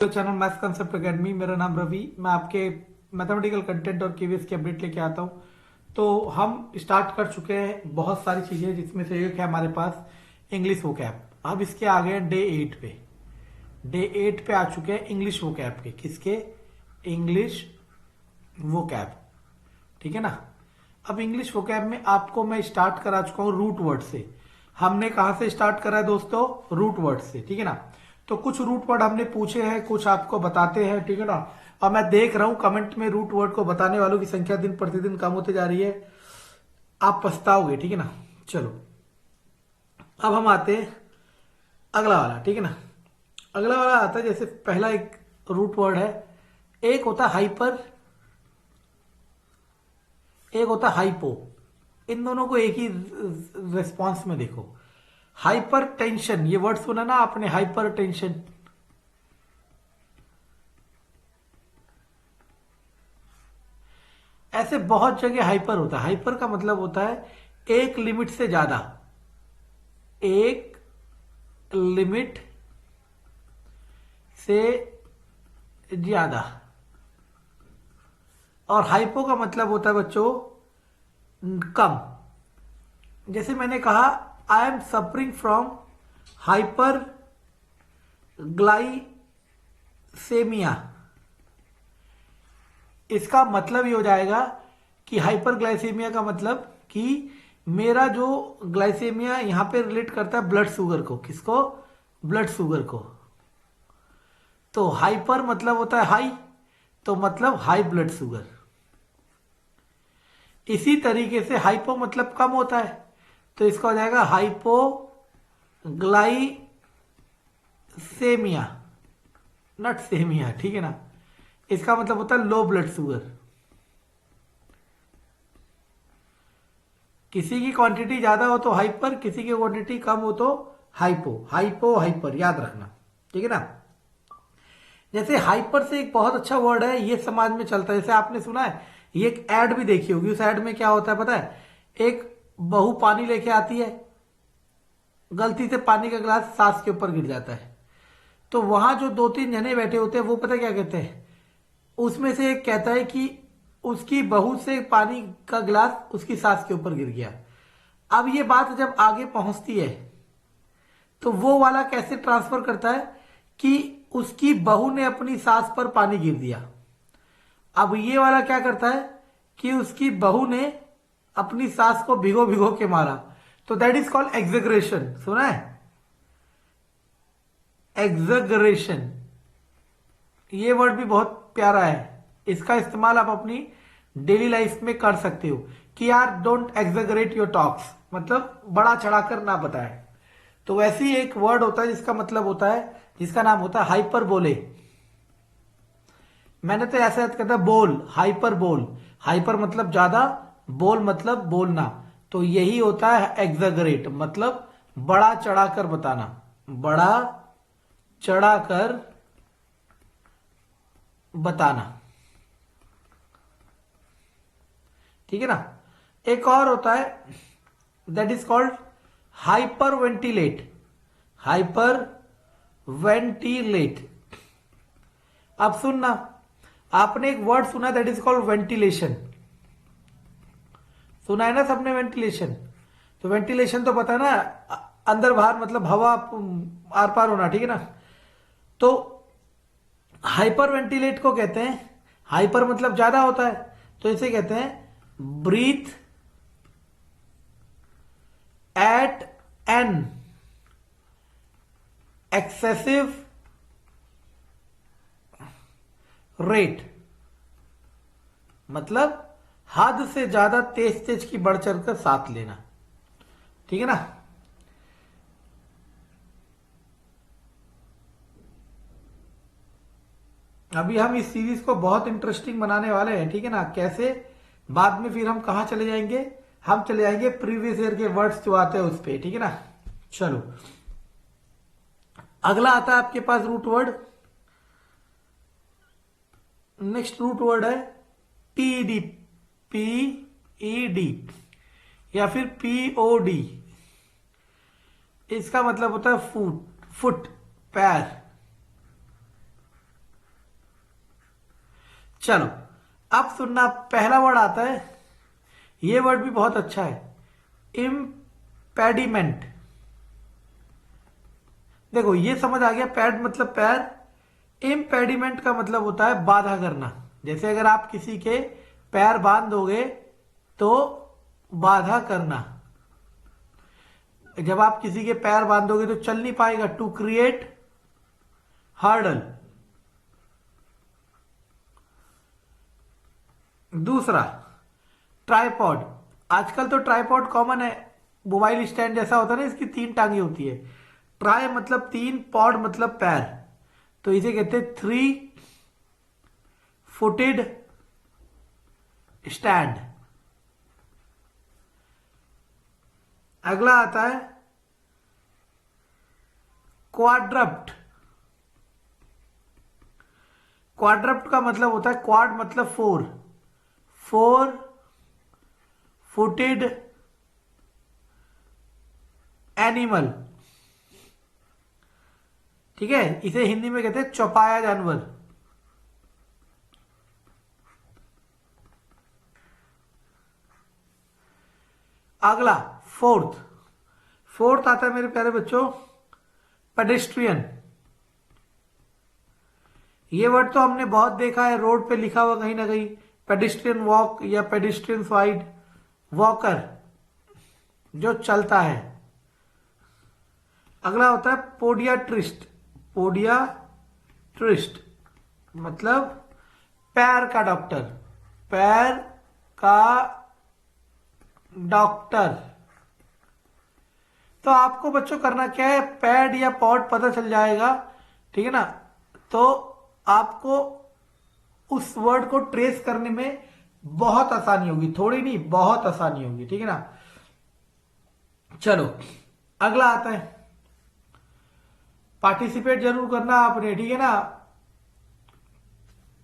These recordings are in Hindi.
तो चैनल मैथ्स कंसेप्ट एकेडमी, मेरा नाम रवि। मैं आपके मैथमेटिकल कंटेंट और केवीएस की अपडेट लेके आता हूँ। तो हम स्टार्ट कर चुके हैं बहुत सारी चीज़ें, जिसमें से एक है हमारे पास इंग्लिश वोकैब। अब इसके आ गए डे 8 पे। डे 8 पे आ चुके हैं इंग्लिश वोकैब के। किसके? English vocab. ठीक है ना। अब इंग्लिश वोकैब में आपको मैं स्टार्ट करा चुका हूँ रूट वर्ड से। हमने कहा से स्टार्ट करा है दोस्तों? रूट वर्ड से। ठीक है ना। तो कुछ रूट वर्ड हमने पूछे हैं, कुछ आपको बताते हैं। ठीक है ना। और मैं देख रहा हूं कमेंट में रूट वर्ड को बताने वालों की संख्या दिन प्रतिदिन कम होती जा रही है। आप पछताओगे। ठीक है ना। चलो, अब हम आते हैं अगला वाला। ठीक है ना। अगला वाला आता है, जैसे पहला एक रूट वर्ड है, एक होता है हाइपर, एक होता है हाइपो। इन दोनों को एक ही रिस्पॉन्स में देखो। हाइपर टेंशन, ये वर्ड सुना ना आपने, हाइपर टेंशन। ऐसे बहुत जगह हाइपर होता है। हाइपर का मतलब होता है एक लिमिट से ज्यादा, एक लिमिट से ज्यादा। और हाइपो का मतलब होता है बच्चों कम। जैसे मैंने कहा, I am suffering from hyperglycaemia. इसका मतलब ये हो जाएगा कि हाइपरग्लाइसेमिया का मतलब कि मेरा जो ग्लाइसेमिया यहां पे रिलेट करता है ब्लड शुगर को। किसको? ब्लड शुगर को। तो हाइपर मतलब होता है हाई, तो मतलब हाई ब्लड शुगर। इसी तरीके से हाइपो मतलब कम होता है, तो इसका हो जाएगा हाइपो ग्लाइसेमिया, नट सेमिया। ठीक है ना। इसका मतलब होता है लो ब्लड शुगर। किसी की क्वांटिटी ज्यादा हो तो हाइपर, किसी की क्वांटिटी कम हो तो हाइपो। हाइपो हाइपर याद रखना। ठीक है ना। जैसे हाइपर से एक बहुत अच्छा वर्ड है, ये समाज में चलता है। जैसे आपने सुना है, ये एक एड भी देखी होगी। उस एड में क्या होता है पता है? एक बहू पानी लेके आती है, गलती से पानी का गिलास सास के ऊपर गिर जाता है। तो वहां जो दो तीन जने बैठे होते हैं, वो पता क्या कहते हैं? उसमें से एक कहता है कि उसकी बहू से पानी का गिलास उसकी सास के ऊपर गिर गया। अब ये बात जब आगे पहुंचती है, तो वो वाला कैसे ट्रांसफर करता है कि उसकी बहू ने अपनी सास पर पानी गिर दिया। अब ये वाला क्या करता है कि उसकी बहू ने अपनी सास को भिगो भिगो के मारा। तो दैट इज कॉल्ड एग्जेग्रेशन। सुना है? एग्जेग्रेशन। ये वर्ड भी बहुत प्यारा है। इसका इस्तेमाल आप अपनी डेली लाइफ में कर सकते हो कि यार डोंट एग्जेगरेट योर टॉक्स, मतलब बड़ा चढ़ाकर ना बताए। तो वैसे ही एक वर्ड होता है जिसका मतलब होता है, जिसका नाम होता है हाइपर बोले। मैंने तो ऐसा याद करता, बोल, हाइपर बोल। हाइपर मतलब ज्यादा, बोल मतलब बोलना। तो यही होता है एग्जेगरेट, मतलब बड़ा चढ़ाकर बताना, बड़ा चढ़ाकर बताना। ठीक है ना। एक और होता है, that is called hyper ventilate. Hyper ventilate. अब सुनना, आपने एक वर्ड सुना दैट इज कॉल्ड वेंटिलेशन। सुना है ना सबने वेंटिलेशन? तो वेंटिलेशन तो पता है ना, अंदर बाहर मतलब हवा आर पार होना। ठीक है ना। तो हाइपर वेंटिलेट को कहते हैं, हाइपर मतलब ज्यादा होता है, तो इसे कहते हैं breathe at an excessive rate. मतलब हद से ज्यादा तेज तेज की बढ़ चढ़ कर साथ लेना। ठीक है ना। अभी हम इस सीरीज को बहुत इंटरेस्टिंग बनाने वाले हैं। ठीक है ना। कैसे? बाद में फिर हम कहा चले जाएंगे? हम चले जाएंगे प्रीवियस ईयर के वर्ड्स जो आते हैं उस पर। ठीक है ना। चलो, अगला आता है आपके पास root word. Next root word है पीडी। पीईडी या फिर पीओडी। इसका मतलब होता है फुट, फुट पैर। चलो अब सुनना, पहला वर्ड आता है, ये वर्ड भी बहुत अच्छा है, इम्पेडिमेंट। देखो ये समझ आ गया, पैड मतलब पैर, इम्पेडिमेंट का मतलब होता है बाधा करना। जैसे अगर आप किसी के पैर बांध दोगे तो बाधा करना, जब आप किसी के पैर बांधोगे तो चल नहीं पाएगा, टू क्रिएट हर्डल। दूसरा ट्राइपॉड, आजकल तो ट्राइपॉड कॉमन है, मोबाइल स्टैंड जैसा होता है ना, इसकी 3 टांगे होती है। ट्राई मतलब 3, पॉड मतलब पैर, तो इसे कहते हैं 3 फुटेड स्टैंड। अगला आता है क्वाड्रप्ट। क्वाड्रप्ट का मतलब होता है, क्वाड मतलब 4 फुटेड एनिमल। ठीक है, इसे हिंदी में कहते हैं चौपाया जानवर। अगला फोर्थ आता है मेरे प्यारे बच्चों, पेडेस्ट्रियन। ये वर्ड तो हमने बहुत देखा है, रोड पे लिखा हुआ कहीं ना कहीं, पेडेस्ट्रियन वॉक या पेडेस्ट्रियन साइड वॉकर, जो चलता है। अगला होता है पोडियाट्रिस्ट मतलब पैर का डॉक्टर, पैर का डॉक्टर। तो आपको बच्चों करना क्या है, पैड या पॉड पता चल जाएगा, ठीक है ना, तो आपको उस वर्ड को ट्रेस करने में बहुत आसानी होगी, थोड़ी नहीं बहुत आसानी होगी, ठीक है ना। चलो अगला आता है, पार्टिसिपेट जरूर करना आपने, ठीक है ना,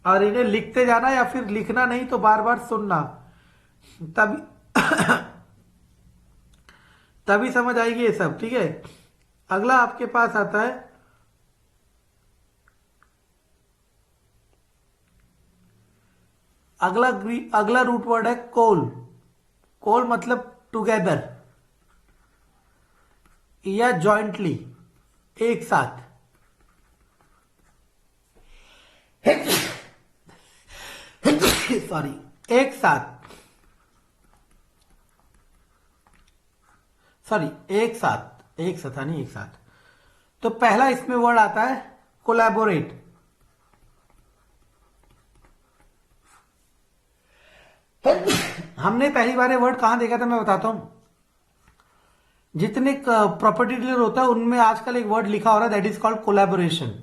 और इन्हें लिखते जाना या फिर लिखना नहीं तो बार बार सुनना, तभी तभी समझ आएगी ये सब, ठीक है। अगला आपके पास आता है अगला रूट वर्ड है कोल मतलब टुगेदर या जॉइंटली, एक साथ। सॉरी, एक साथ, नहीं एक साथ। तो पहला इसमें वर्ड आता है कोलैबोरेट। हमने पहली बार ये वर्ड कहां देखा था मैं बताता हूं, जितने प्रॉपर्टी डीलर होता है उनमें आजकल एक वर्ड लिखा हो रहा है, दैट इज कॉल्ड कोलैबोरेशन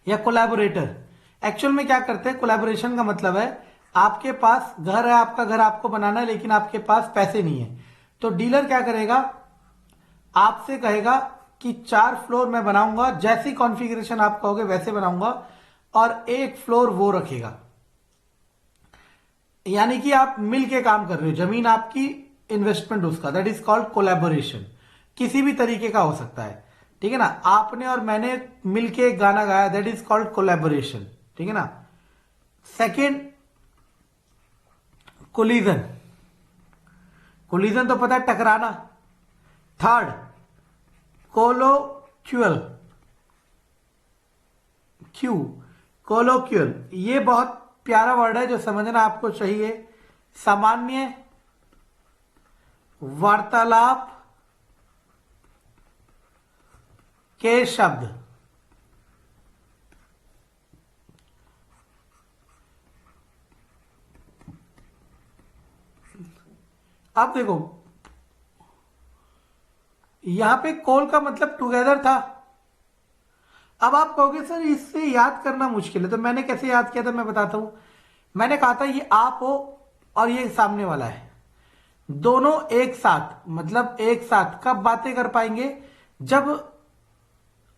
या कोलैबोरेटर। एक्चुअल में क्या करते हैं, कोलैबोरेशन का मतलब है आपके पास घर है, आपका घर आपको बनाना है, लेकिन आपके पास पैसे नहीं है, तो डीलर क्या करेगा, आपसे कहेगा कि 4 फ्लोर मैं बनाऊंगा, जैसी कॉन्फ़िगरेशन आप कहोगे वैसे बनाऊंगा, और 1 फ्लोर वो रखेगा। यानी कि आप मिल के काम कर रहे हो, जमीन आपकी, इन्वेस्टमेंट उसका, दैट इज कॉल्ड कोलैबोरेशन। किसी भी तरीके का हो सकता है, ठीक है ना, आपने और मैंने मिलके एक गाना गाया, दैट इज कॉल्ड कोलैबोरेशन, ठीक है ना। सेकेंड कोलिजन तो पता है टकराना। थर्ड कोलोक्यूल, ये बहुत प्यारा वर्ड है जो समझना आपको चाहिए, सामान्य वार्तालाप के शब्द। अब देखो यहां पे कोल का मतलब टुगेदर था। अब आप कहोगे सर इससे याद करना मुश्किल है, तो मैंने कैसे याद किया था मैं बताता हूं। मैंने कहा था ये आप हो और ये सामने वाला है, दोनों एक साथ, मतलब एक साथ कब बातें कर पाएंगे, जब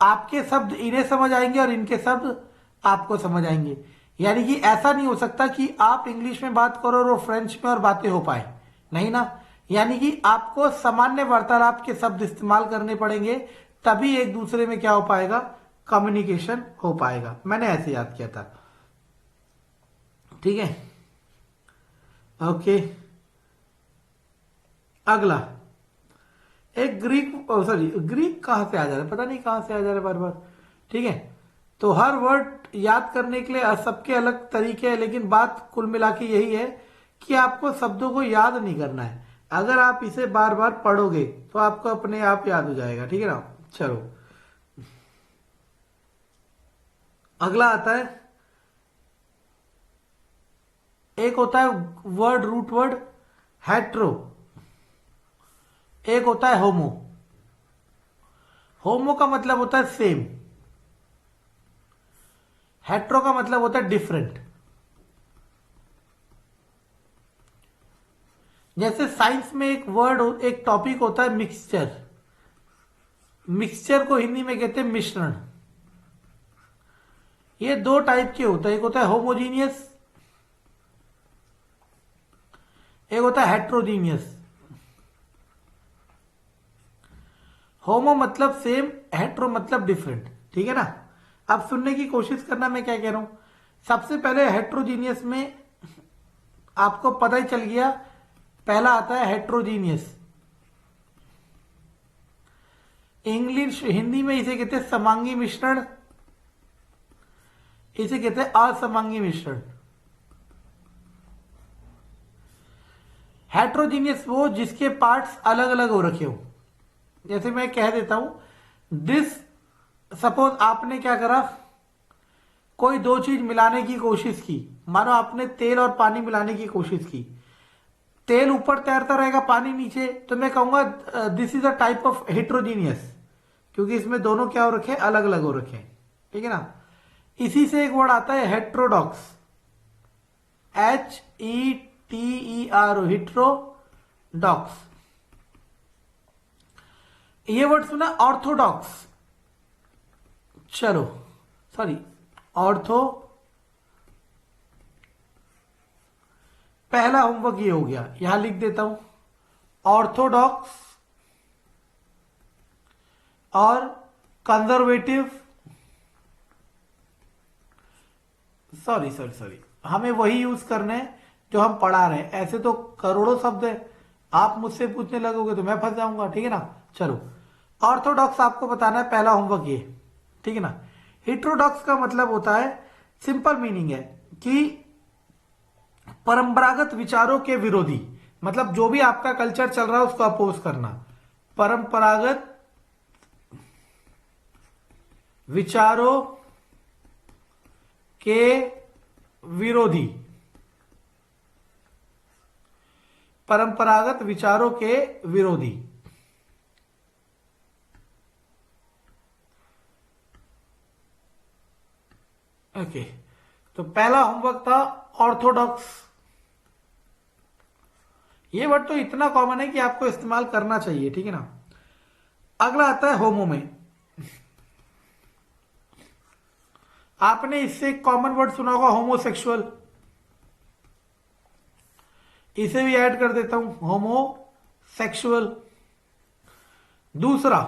आपके शब्द इन्हें समझ आएंगे और इनके शब्द आपको समझ आएंगे। यानी कि ऐसा नहीं हो सकता कि आप इंग्लिश में बात करो और वो फ्रेंच में और बातें हो पाए, नहीं ना। यानी कि आपको सामान्य वार्तालाप के शब्द इस्तेमाल करने पड़ेंगे, तभी एक दूसरे में क्या हो पाएगा, कम्युनिकेशन हो पाएगा। मैंने ऐसे याद किया था, ठीक है। ओके, अगला एक ग्रीक, सॉरी ग्रीक कहां से आ जा रहा है, पता नहीं कहां से आ जा रहा है बार बार, ठीक है। तो हर वर्ड याद करने के लिए सबके अलग तरीके हैं, लेकिन बात कुल मिला के यही है कि आपको शब्दों को याद नहीं करना है। अगर आप इसे बार बार पढ़ोगे तो आपको अपने आप याद हो जाएगा, ठीक है ना। चलो अगला आता है, एक होता है वर्ड, रूट वर्ड हेट्रो, एक होता है होमो। होमो का मतलब होता है सेम, हेट्रो का मतलब होता है डिफरेंट। जैसे साइंस में एक वर्ड, एक टॉपिक होता है मिक्सचर। मिक्सचर को हिंदी में कहते हैं मिश्रण। ये दो टाइप के होता है, एक होता है होमोजीनियस, एक होता है हेट्रोजीनियस। होमो मतलब सेम, हेट्रो मतलब डिफरेंट, ठीक है ना। अब सुनने की कोशिश करना मैं क्या कह रहा हूं। सबसे पहले हेट्रोजीनियस में आपको पता ही चल गया, पहला आता है हेट्रोजीनियस। इंग्लिश, हिंदी में इसे कहते हैं समांगी मिश्रण, इसे कहते हैं असमांगी मिश्रण। हेट्रोजीनियस वो जिसके पार्ट्स अलग अलग हो रखे हो। जैसे मैं कह देता हूं दिस, सपोज आपने क्या करा, कोई दो चीज मिलाने की कोशिश की। मानो आपने तेल और पानी मिलाने की कोशिश की, तेल ऊपर तैरता रहेगा, पानी नीचे, तो मैं कहूंगा this is a type of heterogeneous, क्योंकि इसमें दोनों क्या हो रखे, अलग अलग हो रखे, ठीक है ना। इसी से एक वर्ड आता है हेट्रोडॉक्स, HETER, हेट्रोडॉक्स। ये वर्ड सुना ऑर्थोडॉक्स, चलो सॉरी ऑर्थो, पहला होमवर्क ये हो गया, यहां लिख देता हूं ऑर्थोडॉक्स और कंजर्वेटिव, सॉरी सॉरी सॉरी, हमें वही यूज करने हैं जो हम पढ़ा रहे हैं। ऐसे तो करोड़ों शब्द है, आप मुझसे पूछने लगोगे तो मैं फंस जाऊंगा, ठीक है ना। चलो ऑर्थोडॉक्स आपको बताना है, पहला होमवर्क ये, ठीक है ना। हेट्रोडॉक्स का मतलब होता है, सिंपल मीनिंग है कि परंपरागत विचारों के विरोधी, मतलब जो भी आपका कल्चर चल रहा है उसको अपोज करना। परंपरागत विचारों के विरोधी, परंपरागत विचारों के विरोधी। ओके, तो पहला होमवर्क था ऑर्थोडॉक्स। ये वर्ड तो इतना कॉमन है कि आपको इस्तेमाल करना चाहिए, ठीक है ना। अगला आता है होमो में। आपने इससे एक कॉमन वर्ड सुना होगा होमोसेक्सुअल, इसे भी ऐड कर देता हूं, होमोसेक्सुअल। दूसरा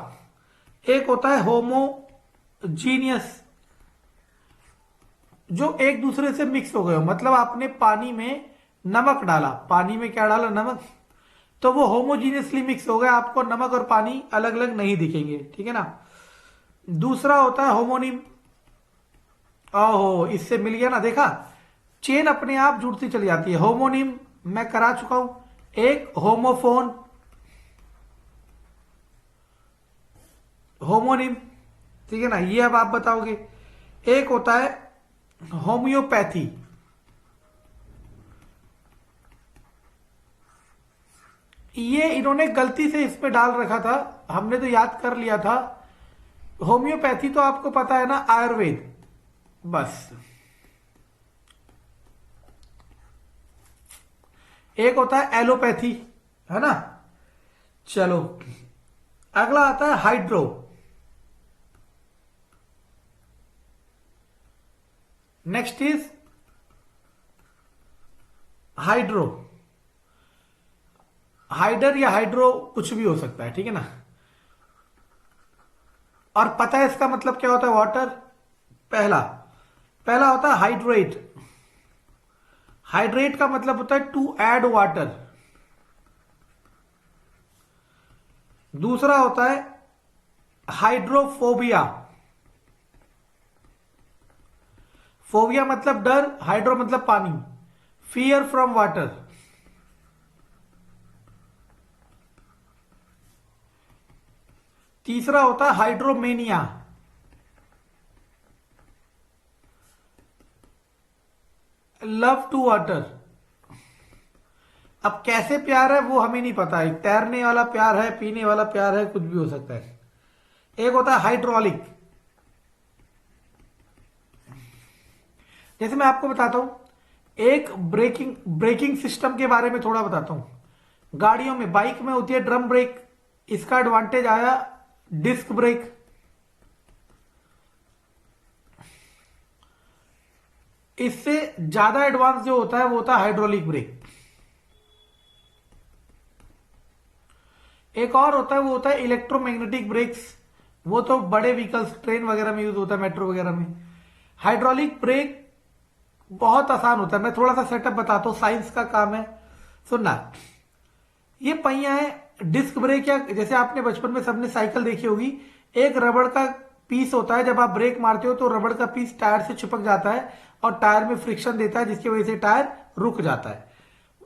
एक होता है होमोजीनियस, जो एक दूसरे से मिक्स हो गए हो, मतलब आपने पानी में नमक डाला, पानी में क्या डाला, नमक, तो वो होमोजीनियसली मिक्स हो गया, आपको नमक और पानी अलग अलग नहीं दिखेंगे, ठीक है ना। दूसरा होता है होमोनिम। ओहो, इससे मिल गया ना, देखा चेन अपने आप जुड़ती चली जाती है। होमोनिम मैं करा चुका हूं, एक होमोफोन, होमोनिम, ठीक है ना, ये अब आप बताओगे। एक होता है होम्योपैथी, ये इन्होंने गलती से इस पे डाल रखा था, हमने तो याद कर लिया था। होम्योपैथी तो आपको पता है ना, आयुर्वेद, बस। एक होता है एलोपैथी, है ना। चलो अगला आता है हाइड्रो। नेक्स्ट इज हाइड्रो, हाइडर या हाइड्रो कुछ भी हो सकता है, ठीक है ना। और पता है इसका मतलब क्या होता है वाटर? पहला पहला होता है हाइड्रेट। हाइड्रेट का मतलब होता है टू ऐड वाटर। दूसरा होता है हाइड्रोफोबिया। फोबिया मतलब डर, हाइड्रो मतलब पानी, फियर फ्रॉम वाटर। तीसरा होता है हाइड्रोमेनिया। Love to water. अब कैसे प्यार है वो हमें नहीं पता है, तैरने वाला प्यार है, पीने वाला प्यार है, कुछ भी हो सकता है। एक होता है हाइड्रोलिक। जैसे मैं आपको बताता हूं एक ब्रेकिंग ब्रेकिंग सिस्टम के बारे में थोड़ा बताता हूं। गाड़ियों में, बाइक में होती है ड्रम ब्रेक, इसका एडवांटेज आया डिस्क ब्रेक। इससे ज्यादा एडवांस जो होता है वो होता है हाइड्रोलिक ब्रेक। एक और होता है वो होता है इलेक्ट्रोमैग्नेटिक ब्रेक्स। वो तो बड़े व्हीकल्स, ट्रेन वगैरह में यूज होता है, मेट्रो वगैरह में। हाइड्रोलिक ब्रेक बहुत आसान होता है। मैं थोड़ा सा सेटअप बताता हूं, साइंस का काम है, सुनना। ये पहिया है डिस्क ब्रेक, या जैसे आपने बचपन में सबने साइकिल देखी होगी, एक रबड़ का पीस होता है। जब आप ब्रेक मारते हो तो रबड़ का पीस टायर से चिपक जाता है और टायर में फ्रिक्शन देता है, जिसकी वजह से टायर रुक जाता है।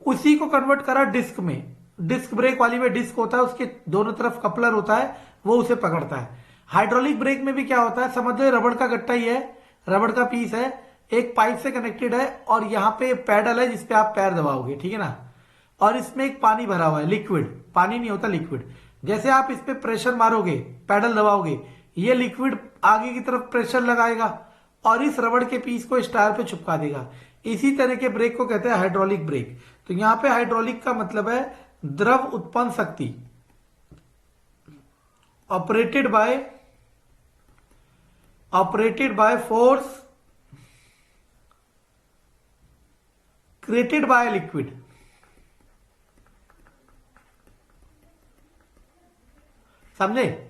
उसी को कन्वर्ट करा डिस्क में। डिस्क ब्रेक वाली में डिस्क होता है, उसके दोनों तरफ कपलर होता है, वो उसे पकड़ता है। हाइड्रोलिक ब्रेक में भी क्या होता है, समझ लो रबड़ का गट्टा ही है, रबड़ का पीस है, एक पाइप से कनेक्टेड है, और यहां पे पैडल है जिसपे आप पैर दबाओगे, ठीक है ना। और इसमें एक पानी भरा हुआ है, लिक्विड, पानी नहीं होता, लिक्विड। जैसे आप इस पे प्रेशर मारोगे, पैडल दबाओगे, ये लिक्विड आगे की तरफ प्रेशर लगाएगा और इस रबड़ के पीस को इस टायर पे चिपका देगा। इसी तरह के ब्रेक को कहते हैं हाइड्रोलिक ब्रेक। तो यहां पे हाइड्रोलिक का मतलब है द्रव उत्पन्न शक्ति, operated by force created by liquid. समझे?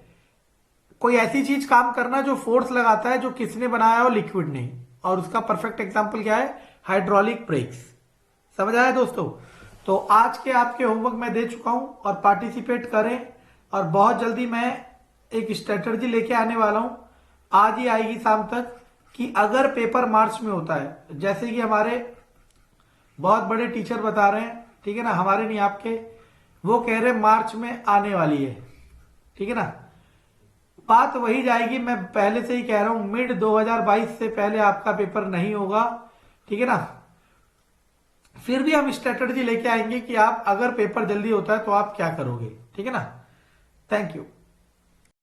कोई ऐसी चीज काम करना जो फोर्स लगाता है, जो किसने बनाया हो, लिक्विड ने। और उसका परफेक्ट एग्जांपल क्या है? Hydraulic breaks. समझ आया दोस्तों? तो आज के आपके होमवर्क मैं दे चुका हूं, और पार्टिसिपेट करें। और बहुत जल्दी मैं एक स्ट्रेटजी लेके आने वाला हूं, आज ही आएगी शाम तक, कि अगर पेपर मार्च में होता है, जैसे कि हमारे बहुत बड़े टीचर बता रहे हैं, ठीक है ना, हमारे नहीं आपके, वो कह रहे हैं मार्च में आने वाली है, ठीक है ना। बात वही जाएगी, मैं पहले से ही कह रहा हूं, मिड 2022 से पहले आपका पेपर नहीं होगा, ठीक है ना। फिर भी हम स्ट्रेटजी लेके आएंगे कि आप अगर पेपर जल्दी होता है तो आप क्या करोगे, ठीक है ना। Thank you.